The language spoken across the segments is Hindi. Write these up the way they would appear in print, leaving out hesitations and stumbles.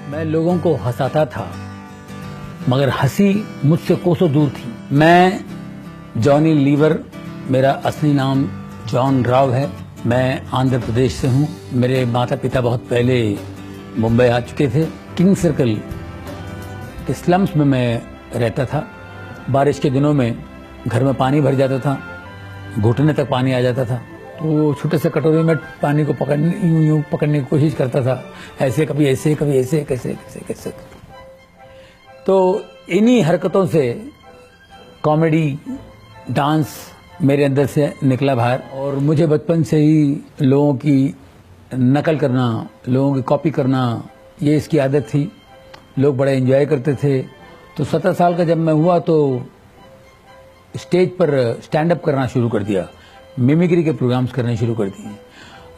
मैं लोगों को हंसाता था मगर हंसी मुझसे कोसों दूर थी। मैं जॉनी लीवर, मेरा असली नाम जॉन राव है। मैं आंध्र प्रदेश से हूँ। मेरे माता पिता बहुत पहले मुंबई आ चुके थे। किंग सर्कल के स्लम्स में मैं रहता था। बारिश के दिनों में घर में पानी भर जाता था, घुटने तक पानी आ जाता था। तो छोटे से कटोरे में पानी को यूं पकड़ने की कोशिश करता था, ऐसे कभी ऐसे कभी ऐसे कैसे कैसे कैसे। तो इन्हीं हरकतों से कॉमेडी डांस मेरे अंदर से निकला बाहर। और मुझे बचपन से ही लोगों की नकल करना, लोगों की कॉपी करना, ये इसकी आदत थी। लोग बड़ा एंजॉय करते थे। तो 17 साल का जब मैं हुआ तो स्टेज पर स्टैंड अप करना शुरू कर दिया, मिमिक्री के प्रोग्राम्स करने शुरू कर दिए,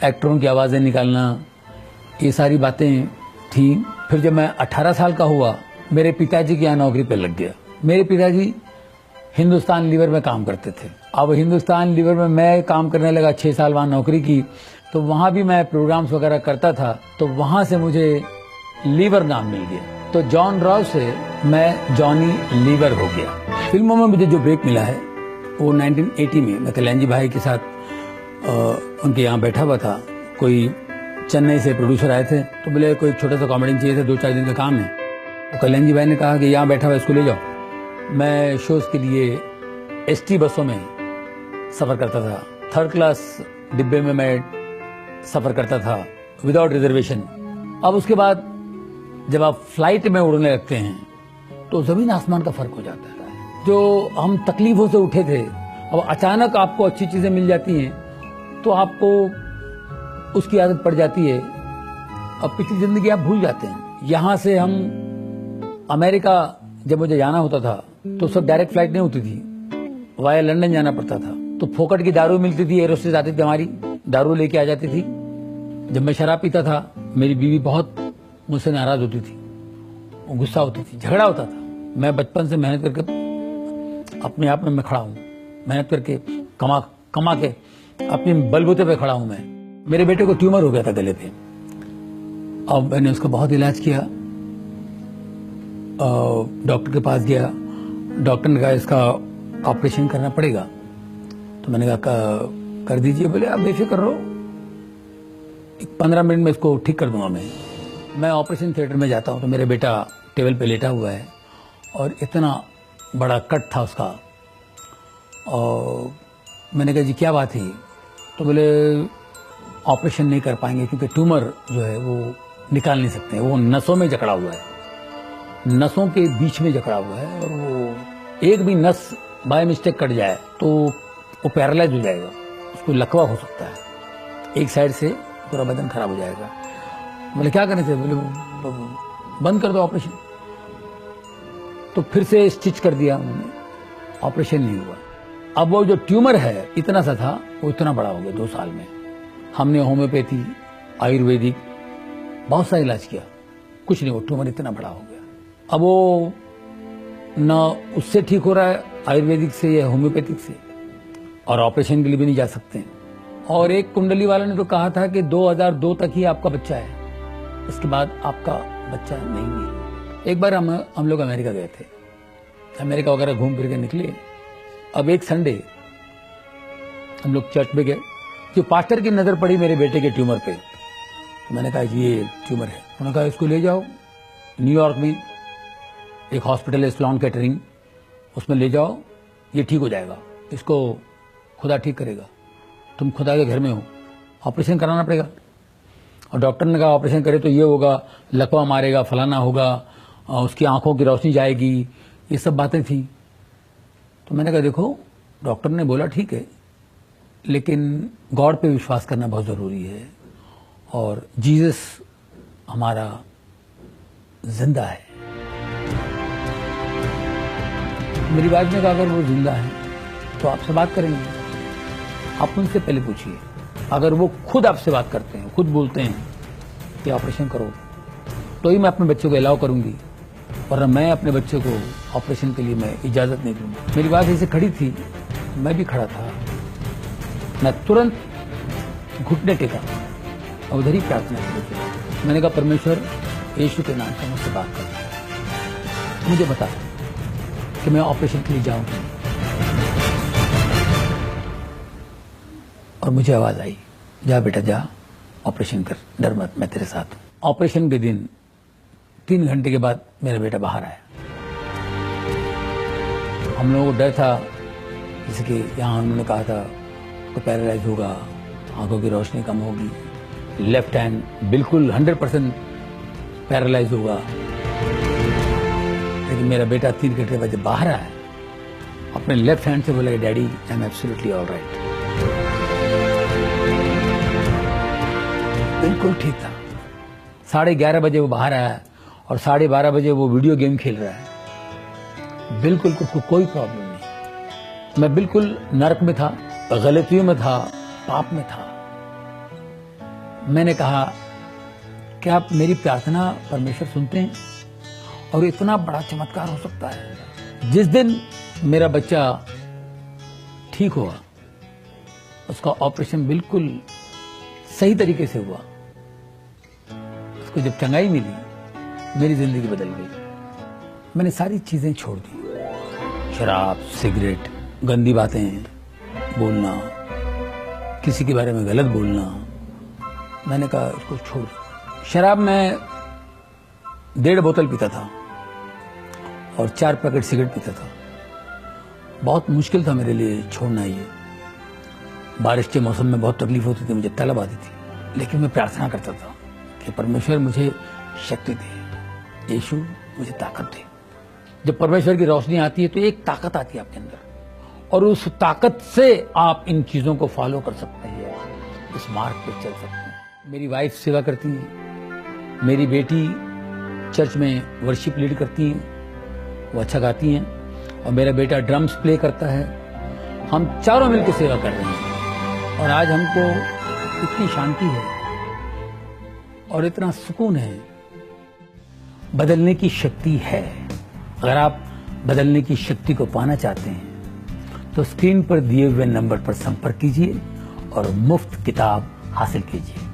एक्टरों की आवाज़ें निकालना, ये सारी बातें थी। फिर जब मैं 18 साल का हुआ, मेरे पिताजी की यहाँ नौकरी पर लग गया। मेरे पिताजी हिंदुस्तान लीवर में काम करते थे। अब हिंदुस्तान लीवर में मैं काम करने लगा, 6 साल वहाँ नौकरी की। तो वहाँ भी मैं प्रोग्राम्स वगैरह करता था, तो वहाँ से मुझे लीवर नाम मिल गया। तो जॉन राव से मैं जॉनी लीवर हो गया। फिल्मों में मुझे जो ब्रेक मिला है वो 1980 में मैं कल्याण जी भाई के साथ उनके यहाँ बैठा हुआ था। कोई चेन्नई से प्रोड्यूसर आए थे, तो बोले कोई छोटा सा कॉमेडी चाहिए था, 2-4 दिन का काम है। तो कल्याण जी भाई ने कहा कि यहाँ बैठा हुआ इसको ले जाओ। मैं शोज के लिए ST बसों में सफ़र करता था। 3rd क्लास डिब्बे में मैं सफ़र करता था विदाउट रिजर्वेशन। अब उसके बाद जब आप फ्लाइट में उड़ने लगते हैं तो ज़मीन आसमान का फ़र्क हो जाता है। जो हम तकलीफ़ों से उठे थे, अब अचानक आपको अच्छी चीज़ें मिल जाती हैं तो आपको उसकी आदत पड़ जाती है। अब पिछली ज़िंदगी आप भूल जाते हैं। यहाँ से हम अमेरिका जब मुझे जाना होता था तो सब डायरेक्ट फ्लाइट नहीं होती थी, वाया लंदन जाना पड़ता था। तो फोकट की दारू मिलती थी, एरोस्टेज आती थी, हमारी दारू लेके आ जाती थी। जब मैं शराब पीता था, मेरी बीवी बहुत मुझसे नाराज होती थी, वो गुस्सा होती थी, झगड़ा होता था। मैं बचपन से मेहनत करके अपने आप में मैं खड़ा हूँ, मेहनत करके कमा के अपने बलबूते पे खड़ा हूँ मैं। मेरे बेटे को ट्यूमर हो गया था गले पे। अब मैंने उसका बहुत इलाज किया, डॉक्टर के पास गया। डॉक्टर ने कहा इसका ऑपरेशन करना पड़ेगा। तो मैंने कहा कर दीजिए। बोले आप बेफिक्र रहो, 15 मिनट में इसको ठीक कर दूंगा मैं ऑपरेशन थिएटर में जाता हूँ तो मेरा बेटा टेबल पे लेटा हुआ है और इतना बड़ा कट था उसका। और मैंने कहा जी क्या बात है? तो बोले ऑपरेशन नहीं कर पाएंगे क्योंकि ट्यूमर जो है वो निकाल नहीं सकते, वो नसों में जकड़ा हुआ है, नसों के बीच में जकड़ा हुआ है। और वो एक भी नस बाय मिस्टेक कट जाए तो वो पैरालाइज हो जाएगा, उसको लकवा हो सकता है, एक साइड से पूरा बदन खराब हो जाएगा। बोले क्या करने थे? बोले बंद कर दो ऑपरेशन। तो फिर से स्टिच कर दिया उन्होंने, ऑपरेशन नहीं हुआ। अब वो जो ट्यूमर है इतना सा था, वो इतना बड़ा हो गया 2 साल में। हमने होम्योपैथी, आयुर्वेदिक बहुत सा इलाज किया, कुछ नहीं, वो ट्यूमर इतना बड़ा हो गया। अब वो न उससे ठीक हो रहा है आयुर्वेदिक से या होम्योपैथिक से, और ऑपरेशन के लिए भी नहीं जा सकते। और एक कुंडली वाला ने तो कहा था कि 2002 तक ही आपका बच्चा है, इसके बाद आपका बच्चा नहीं है। एक बार हम लोग अमेरिका गए थे, अमेरिका वगैरह घूम फिर के निकले। अब एक संडे हम लोग चर्च में गए, जो पास्टर की नज़र पड़ी मेरे बेटे के ट्यूमर पे। तो मैंने कहा ये ट्यूमर है। उन्होंने कहा इसको ले जाओ न्यूयॉर्क में एक हॉस्पिटल है स्लॉन कैटरिंग, उसमें ले जाओ, ये ठीक हो जाएगा, इसको खुदा ठीक करेगा, तुम खुदा के घर में हो, ऑपरेशन कराना पड़ेगा। और डॉक्टर ने कहा ऑपरेशन करे तो ये होगा, लकवा मारेगा, फलाना होगा, उसकी आंखों की रोशनी जाएगी, ये सब बातें थी। तो मैंने कहा देखो डॉक्टर ने बोला ठीक है, लेकिन गॉड पे विश्वास करना बहुत ज़रूरी है, और जीसस हमारा जिंदा है। मेरी वाइफ ने कहा अगर वो जिंदा है तो आपसे बात करेंगे, आप उनसे पहले पूछिए। अगर वो खुद आपसे बात करते हैं, खुद बोलते हैं कि ऑपरेशन करो, तो ही मैं अपने बच्चे को अलाउ करूंगी, वरना मैं अपने बच्चे को ऑपरेशन के लिए मैं इजाज़त नहीं दूंगी। मेरी वाइफ ऐसे खड़ी थी, मैं भी खड़ा था, मैं तुरंत घुटने टेका और उधर ही प्रार्थना की। मैंने कहा परमेश्वर यीशु के नाम से मुझसे बात कर, मुझे बता कि मैं ऑपरेशन के लिए जाऊं। और मुझे आवाज आई, जा बेटा जा, ऑपरेशन कर, डर मत, मैं तेरे साथ हूं। ऑपरेशन के दिन 3 घंटे के बाद मेरा बेटा बाहर आया। हम लोगों को डर था, जैसे कि यहाँ उन्होंने कहा था तो पैरालाइज होगा, आंखों की रोशनी कम होगी, लेफ्ट हैंड बिल्कुल 100% पैरालाइज होगा। लेकिन मेरा बेटा 3 घंटे बाद जब बाहर आया, अपने लेफ्ट हैंड से बोला, daddy I am absolutely alright. बिल्कुल ठीक था। 11:30 बजे वो बाहर आया और 12:30 बजे वो वीडियो गेम खेल रहा है। बिल्कुल उसको कोई प्रॉब्लम नहीं। मैं बिल्कुल नरक में था, गलतियों में था, पाप में था। मैंने कहा कि आप मेरी प्रार्थना परमेश्वर सुनते हैं और इतना बड़ा चमत्कार हो सकता है। जिस दिन मेरा बच्चा ठीक हुआ, उसका ऑपरेशन बिल्कुल सही तरीके से हुआ, उसको जब चंगाई मिली, मेरी जिंदगी बदल गई। मैंने सारी चीजें छोड़ दी, शराब, सिगरेट, गंदी बातें बोलना, किसी के बारे में गलत बोलना। मैंने कहा इसको छोड़। शराब में 1.5 बोतल पीता था और 4 पैकेट सिगरेट पीता था। बहुत मुश्किल था मेरे लिए छोड़ना ये। बारिश के मौसम में बहुत तकलीफ होती थी, मुझे तलब आती थी, लेकिन मैं प्रार्थना करता था कि परमेश्वर मुझे शक्ति दे, यीशु मुझे ताकत दे। जब परमेश्वर की रोशनी आती है तो एक ताकत आती है आपके अंदर, और उस ताकत से आप इन चीजों को फॉलो कर सकते हैं, इस मार्ग पे चल सकते हैं। मेरी वाइफ सेवा करती है, मेरी बेटी चर्च में वर्शिप लीड करती है, वो अच्छा गाती हैं, और मेरा बेटा ड्रम्स प्ले करता है। हम चारों मिलकर सेवा कर रहे हैं और आज हमको इतनी शांति है और इतना सुकून है। बदलने की शक्ति है। अगर आप बदलने की शक्ति को पाना चाहते हैं तो स्क्रीन पर दिए हुए नंबर पर संपर्क कीजिए और मुफ्त किताब हासिल कीजिए।